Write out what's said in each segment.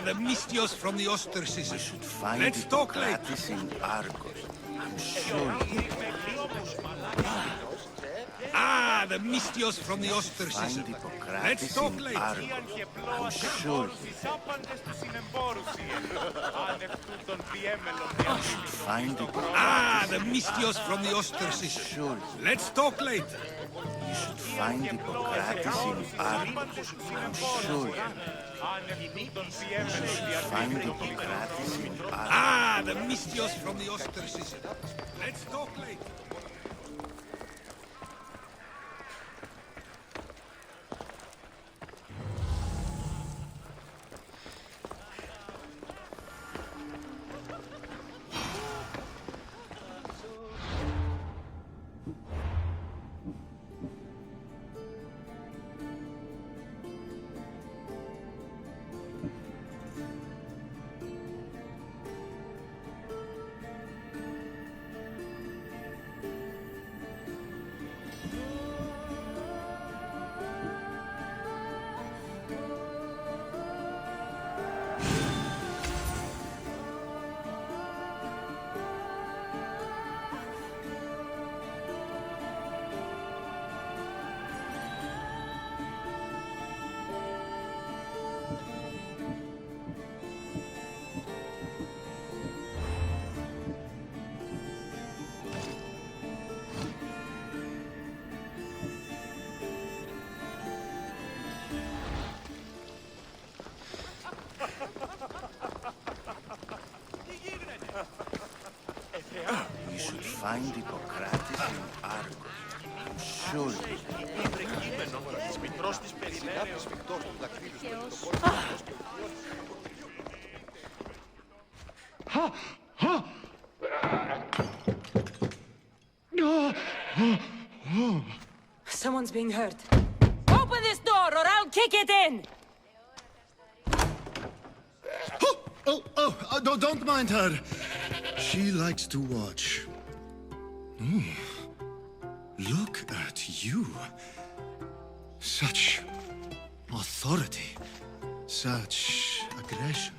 the Mystios from the ostracism. We should find Let's talk later. Hippocrates in Argos. I'm sure he... Ah, the Mystios from the Find ostracism. Hippocrates Let's talk in later. Argos. I'm sure he... We should find Hippocrates. Ah, the Mystios from the ostracism. Sure he... Let's talk later. You should find Hippocrates in Argos. I'm sure he... Find Hippocrates in Argos. Ah, the Mystios from the ostracism. Let's talk later. We should find Hippocrates in Argos. I'm sure he... Someone's being hurt. Open this door or I'll kick it in! Don't mind her. She likes to watch. Look at you. Such authority. Such aggression.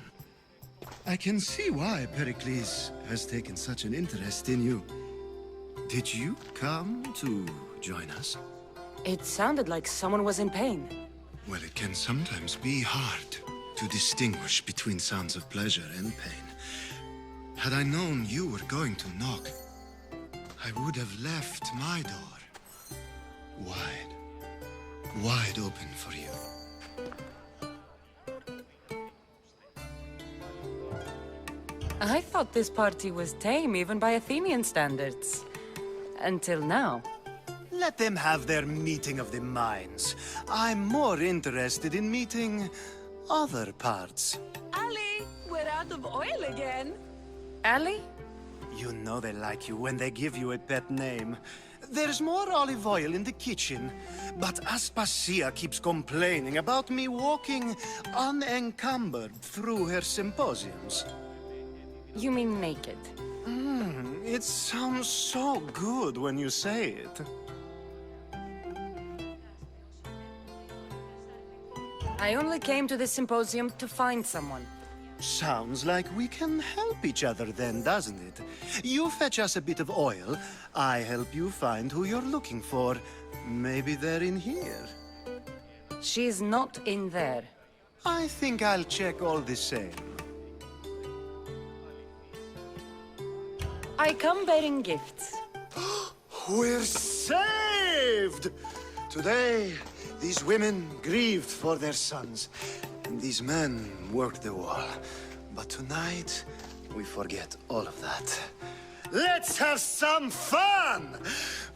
I can see why Pericles has taken such an interest in you. Did you come to join us? It sounded like someone was in pain. Well, it can sometimes be hard to distinguish between sounds of pleasure and pain. Had I known you were going to knock, I would have left my door wide open for you. I thought this party was tame even by Athenian standards. Until now. Let them have their meeting of the minds. I'm more interested in meeting other parts. Ali, we're out of oil again. Ali? You know they like you when they give you a pet name. There's more olive oil in the kitchen, but Aspasia keeps complaining about me walking unencumbered through her symposiums. You mean naked? It sounds so good when you say it. I only came to this symposium to find someone. Sounds like we can help each other then, doesn't it? You fetch us a bit of oil, I help you find who you're looking for. Maybe they're in here. She is not in there. I think I'll check all the same. I come bearing gifts. We're saved! Today, these women grieved for their sons, and these men worked the wall. But tonight, we forget all of that. Let's have some fun!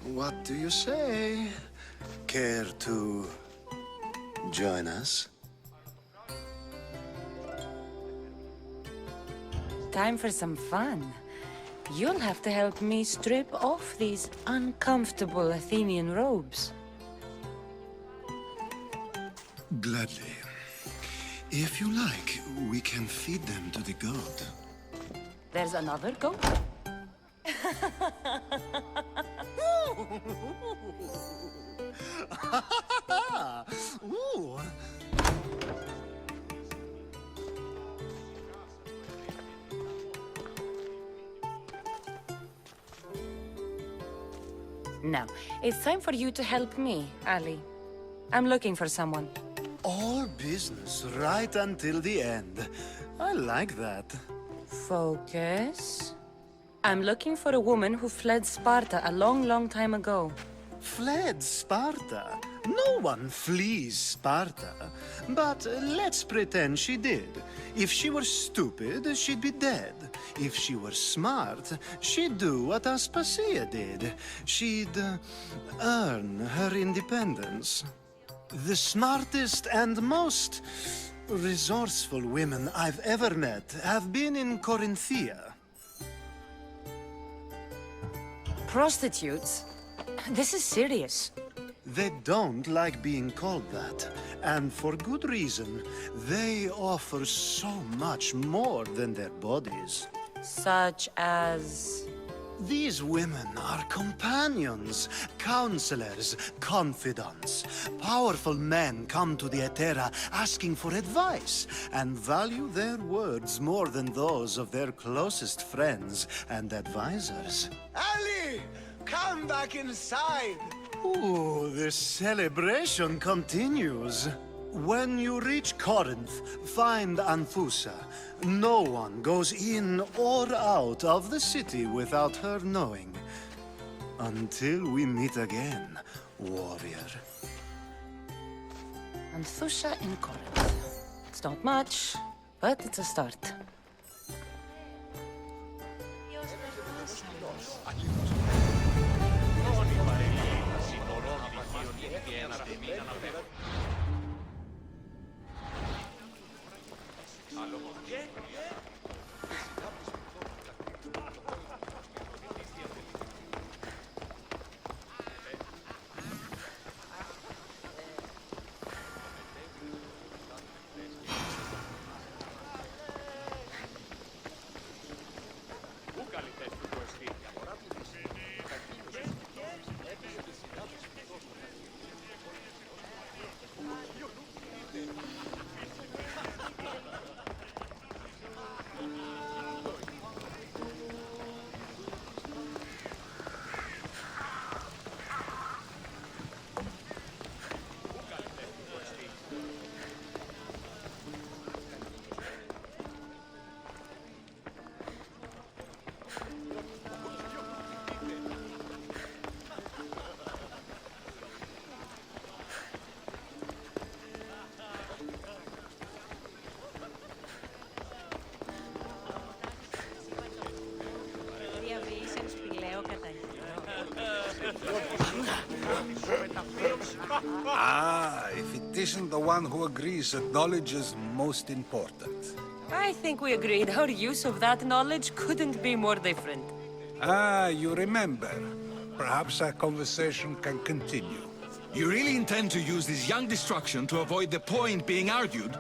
What do you say? Care to join us? Time for some fun. You'll have to help me strip off these uncomfortable Athenian robes. Gladly. If you like, we can feed them to the god. There's another goat? Ooh. Now, it's time for you to help me, Ali. I'm looking for someone. All business right until the end. I like that. Focus. I'm looking for a woman who fled Sparta a long, long time ago. Fled Sparta? No one flees Sparta. But let's pretend she did. If she were stupid, she'd be dead. If she were smart, she'd do what Aspasia did. She'd earn her independence. The smartest and most resourceful women I've ever met have been in Corinthia. Prostitutes? This is serious. They don't like being called that, and for good reason. They offer so much more than their bodies. Such as... These women are companions, counselors, confidants. Powerful men come to the Etera asking for advice and value their words more than those of their closest friends and advisors. Ali! Come back inside! Ooh, the celebration continues. When you reach Corinth, find Anthusa. No one goes in or out of the city without her knowing. Until we meet again, warrior. Anthusa in Corinth. It's not much, but it's a start. Ah, if it isn't the one who agrees that knowledge is most important. I think we agreed our use of that knowledge couldn't be more different. Ah, you remember. Perhaps our conversation can continue. You really intend to use this young destruction to avoid the point being argued?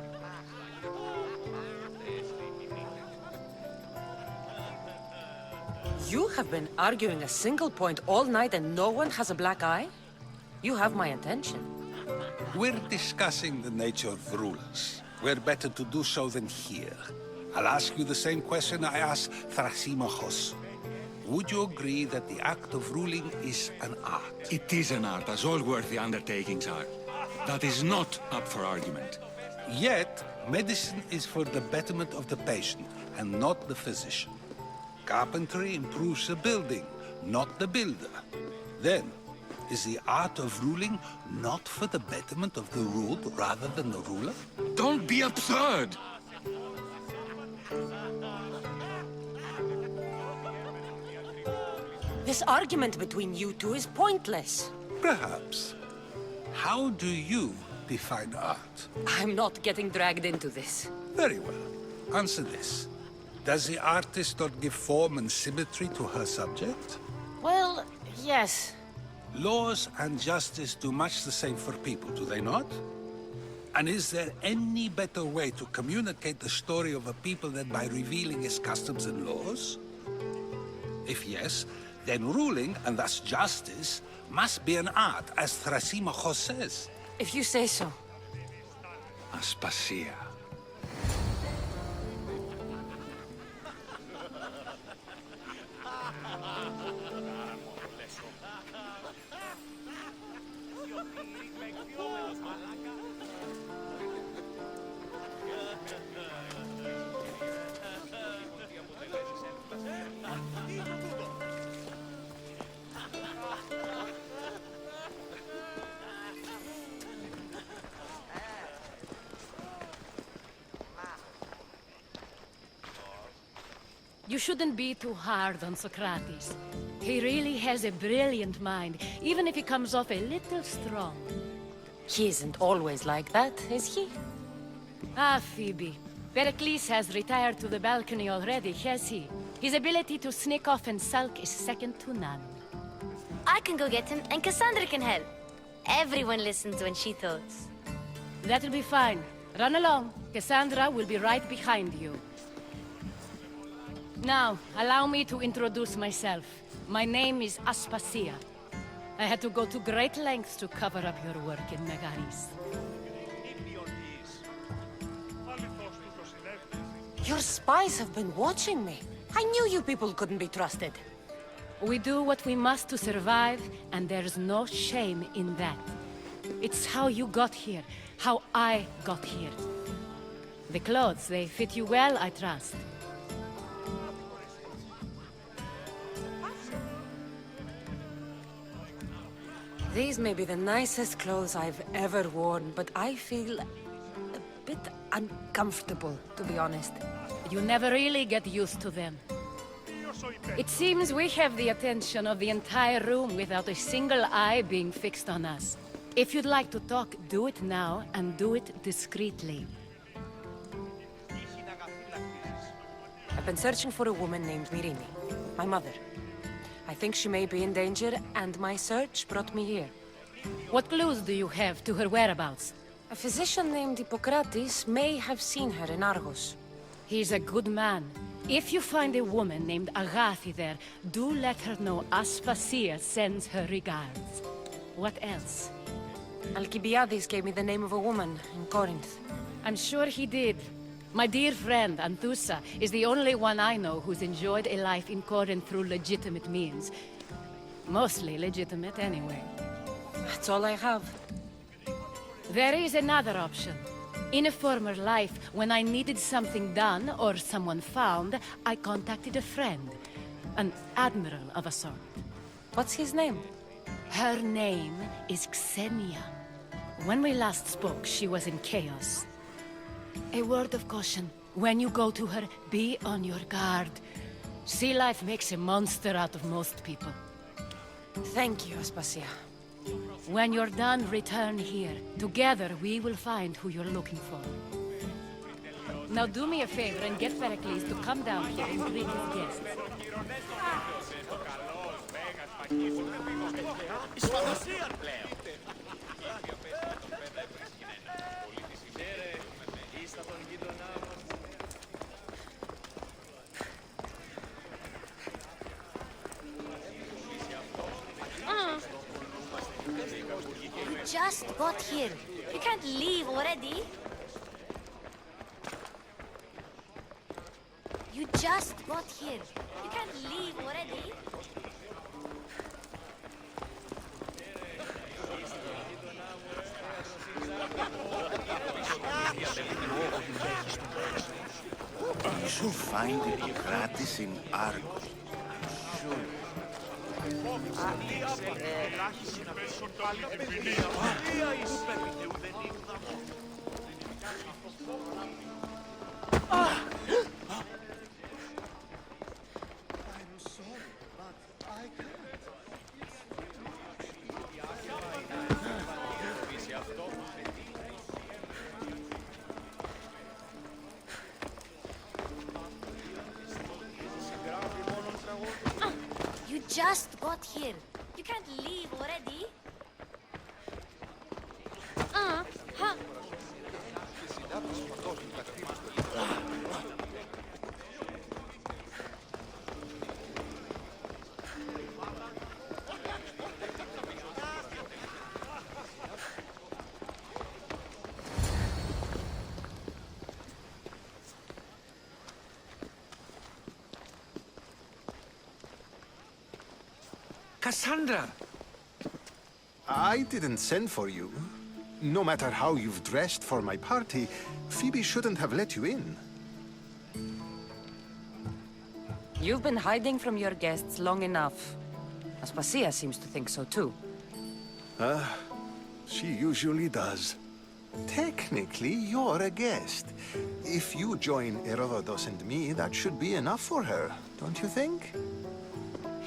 You have been arguing a single point all night and no one has a black eye? You have my attention. We're discussing the nature of rulers. Where better to do so than here? I'll ask you the same question I asked Thrasimachos. Would you agree that the act of ruling is an art? It is an art, as all worthy undertakings are. That is not up for argument. Yet, medicine is for the betterment of the patient, and not the physician. Carpentry improves the building, not the builder. Then, is the art of ruling not for the betterment of the ruled rather than the ruler? Don't be absurd! This argument between you two is pointless. Perhaps. How do you define art? I'm not getting dragged into this. Very well. Answer this. Does the artist not give form and symmetry to her subject? Well, yes. Laws and justice do much the same for people, do they not? And is there any better way to communicate the story of a people than by revealing its customs and laws? If yes, then ruling, and thus justice, must be an art, as Thrasimachos says. If you say so. Aspasia. You shouldn't be too hard on Socrates. He really has a brilliant mind, even if he comes off a little strong. He isn't always like that, is he? Ah, Phoebe. Pericles has retired to the balcony already, has he? His ability to sneak off and sulk is second to none. I can go get him, and Cassandra can help. Everyone listens when she talks. That'll be fine. Run along. Cassandra will be right behind you. Now, allow me to introduce myself. My name is Aspasia. I had to go to great lengths to cover up your work in Megaris. Your spies have been watching me. I knew you people couldn't be trusted. We do what we must to survive, and there's no shame in that. It's how you got here, how I got here. The clothes, they fit you well, I trust. These may be the nicest clothes I've ever worn, but I feel a bit uncomfortable, to be honest. You never really get used to them. It seems we have the attention of the entire room without a single eye being fixed on us. If you'd like to talk, do it now, and do it discreetly. I've been searching for a woman named Myrimi, my mother. I think she may be in danger, and my search brought me here. What clues do you have to her whereabouts? A physician named Hippocrates may have seen her in Argos. He's a good man. If you find a woman named Agathi there, do let her know Aspasia sends her regards. What else? Alcibiades gave me the name of a woman in Corinth. I'm sure he did. My dear friend, Anthusa, is the only one I know who's enjoyed a life in Corinth through legitimate means. Mostly legitimate, anyway. That's all I have. There is another option. In a former life, when I needed something done or someone found, I contacted a friend. An admiral of a sort. What's his name? Her name is Xenia. When we last spoke, she was in chaos. A word of caution. When you go to her, be on your guard. Sea life makes a monster out of most people. Thank you, Aspasia. When you're done, return here. Together, we will find who you're looking for. Now do me a favor and get Pericles to come down here and greet his guests. You just got here. You can't leave already. You just got here. You can't leave already. You should find Hippocrates in Argos. Sure. You just got here. You can't leave already. Huh? Cassandra! I didn't send for you. No matter how you've dressed for my party, Phoebe shouldn't have let you in. You've been hiding from your guests long enough. Aspasia seems to think so too. She usually does. Technically, you're a guest. If you join Herodotus and me, that should be enough for her, don't you think?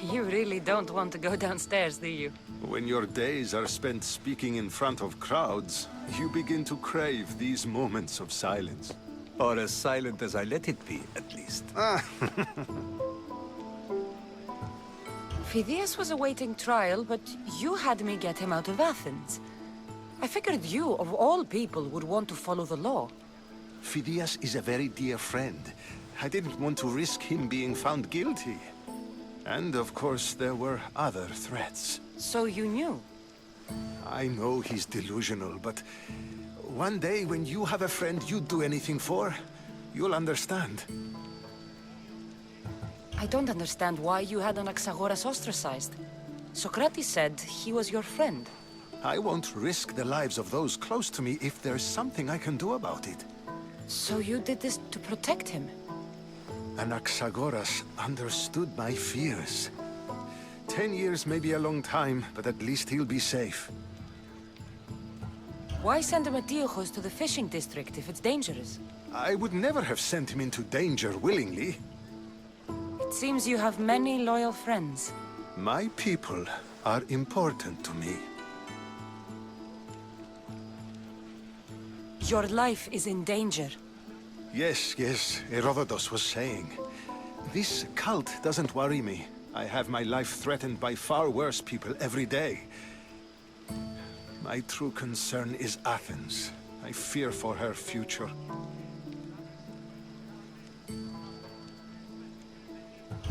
You really don't want to go downstairs, do you? When your days are spent speaking in front of crowds, you begin to crave these moments of silence. Or as silent as I let it be, at least. Phidias was awaiting trial, but you had me get him out of Athens. I figured you, of all people, would want to follow the law. Phidias is a very dear friend. I didn't want to risk him being found guilty. And of course, there were other threats. So you knew? I know he's delusional, but one day when you have a friend you'd do anything for, you'll understand. I don't understand why you had Anaxagoras ostracized. Socrates said he was your friend. I won't risk the lives of those close to me if there's something I can do about it. So you did this to protect him? Anaxagoras understood my fears. 10 years may be a long time, but at least he'll be safe. Why send Metiochos to the fishing district if it's dangerous? I would never have sent him into danger willingly. It seems you have many loyal friends. My people are important to me. Your life is in danger. Yes, Herodotus was saying. This cult doesn't worry me. I have my life threatened by far worse people every day. My true concern is Athens. I fear for her future.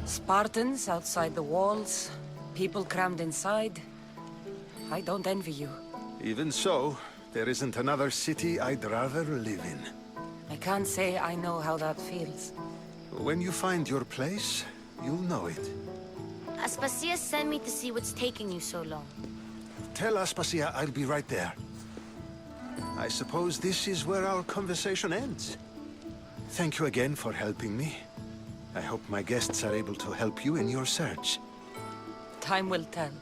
Spartans outside the walls, people crammed inside. I don't envy you. Even so, there isn't another city I'd rather live in. I can't say I know how that feels. When you find your place, you'll know it. Aspasia sent me to see what's taking you so long. Tell Aspasia I'll be right there. I suppose this is where our conversation ends. Thank you again for helping me. I hope my guests are able to help you in your search. Time will tell.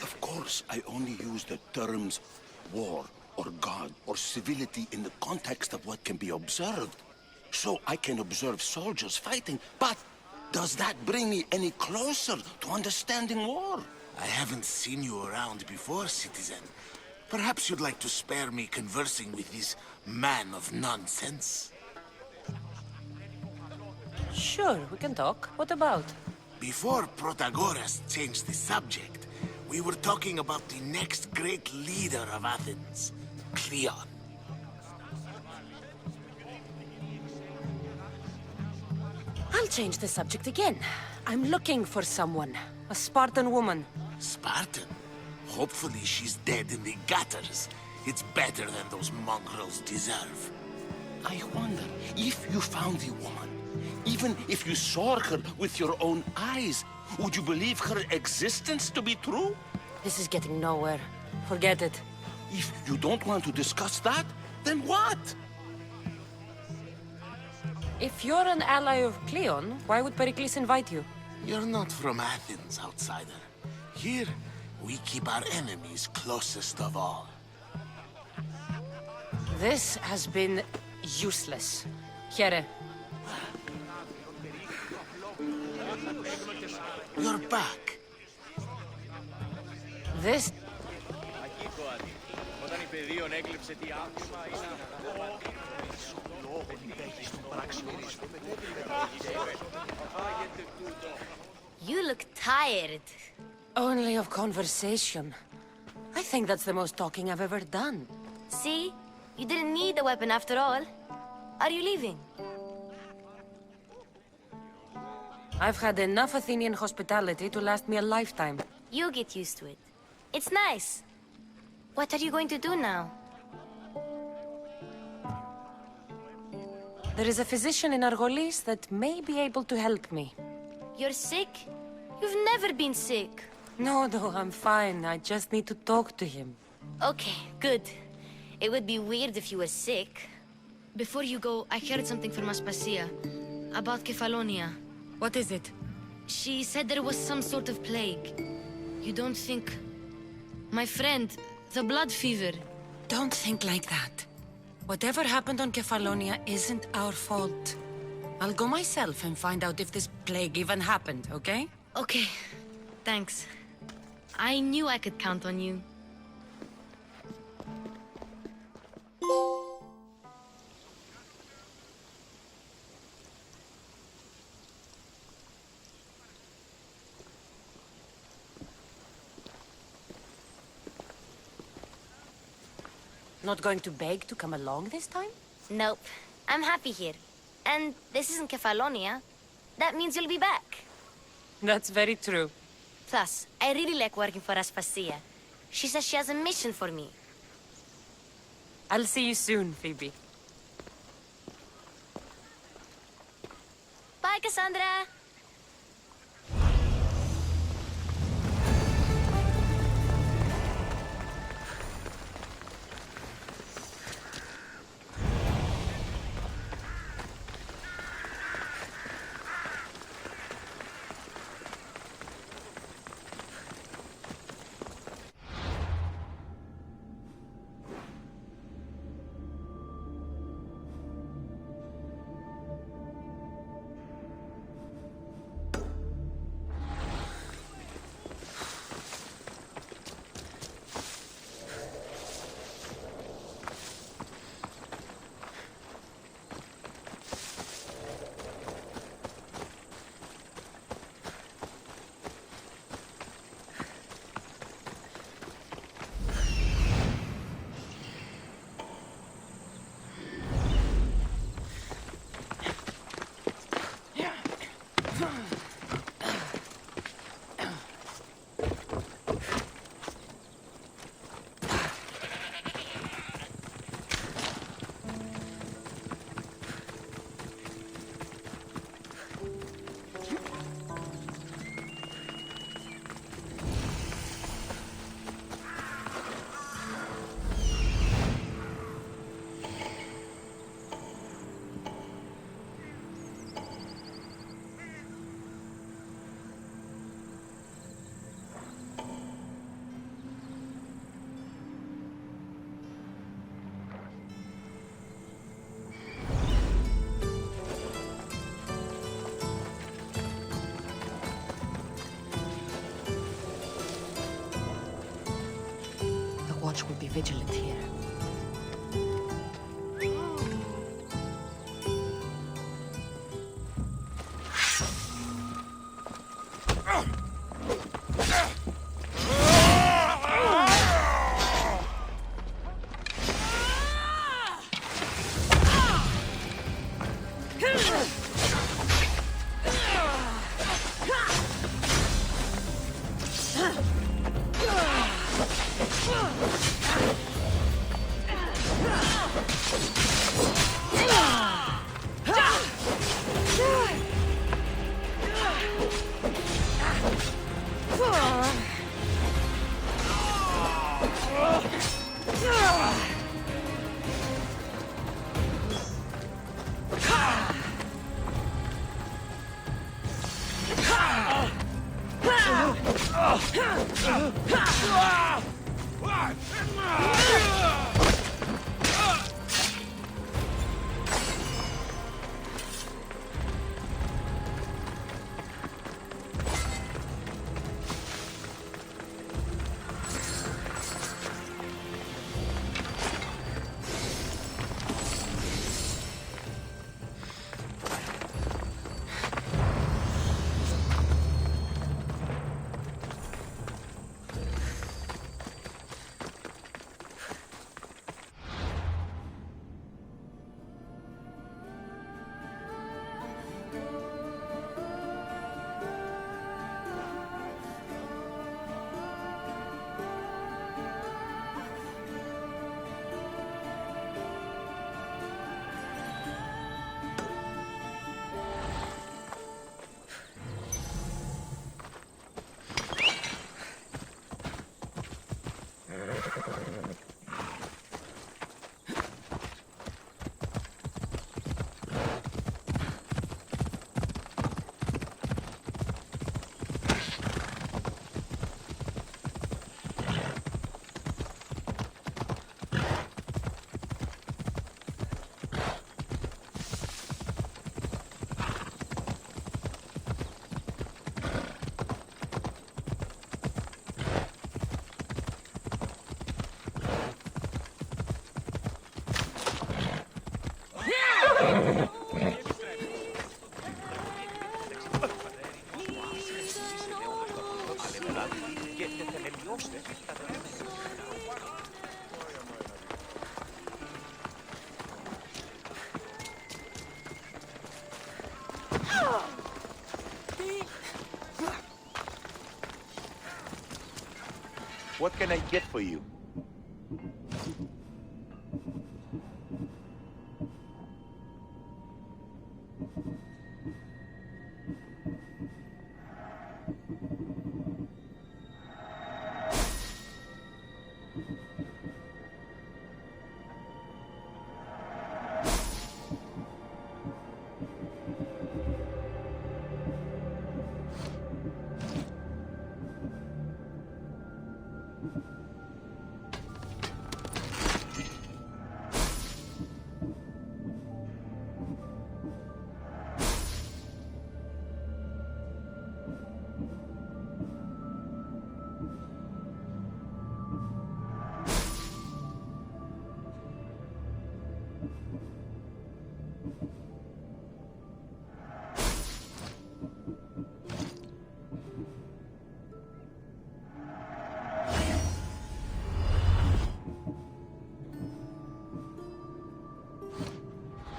Of course, I only use the terms war or God or civility in the context of what can be observed. So I can observe soldiers fighting, but does that bring me any closer to understanding war? I haven't seen you around before, citizen. Perhaps you'd like to spare me conversing with this man of nonsense? Sure, we can talk. What about? Before Protagoras changed the subject, we were talking about the next great leader of Athens, Cleon. I'll change the subject again. I'm looking for someone. A Spartan woman. Spartan? Hopefully she's dead in the gutters. It's better than those mongrels deserve. I wonder if you found the woman, even if you saw her with your own eyes, would you believe her existence to be true? This is getting nowhere. Forget it. If you don't want to discuss that, then what? If you're an ally of Cleon, why would Pericles invite you? You're not from Athens, outsider. Here, we keep our enemies closest of all. This has been useless. Here. You're back. This... You look tired. Only of conversation. I think that's the most talking I've ever done. See? You didn't need the weapon after all. Are you leaving? I've had enough Athenian hospitality to last me a lifetime. You'll get used to it. It's nice. What are you going to do now? There is a physician in Argolis that may be able to help me. You're sick? You've never been sick. No, I'm fine. I just need to talk to him. Okay, good. It would be weird if you were sick. Before you go, I heard something from Aspasia about Kefalonia. What is it? She said there was some sort of plague. You don't think... My friend, the blood fever. Don't think like that. Whatever happened on Kefalonia isn't our fault. I'll go myself and find out if this plague even happened, okay? Okay, thanks. I knew I could count on you. Not going to beg to come along this time? Nope. I'm happy here. And this isn't Kefalonia. That means you'll be back. That's very true. Plus, I really like working for Aspasia. She says she has a mission for me. I'll see you soon, Phoebe. Bye, Cassandra! Watch will be vigilant here. What can I get for you?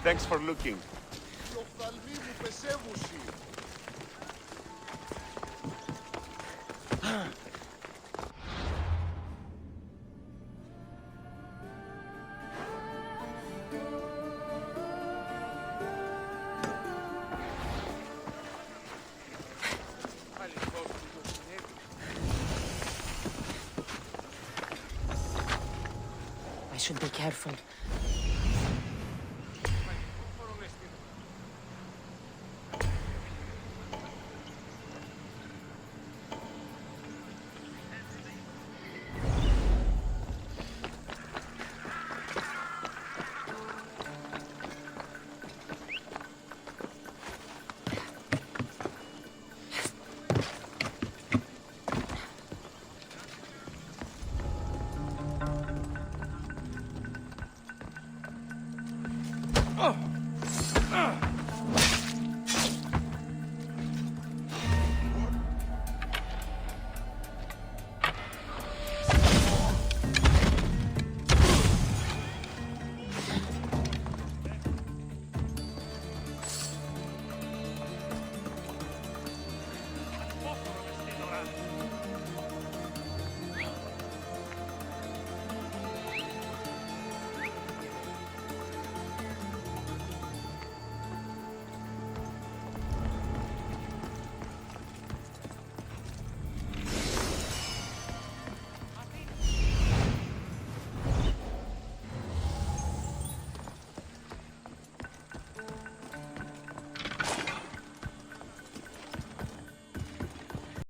Thanks for looking. I should be careful.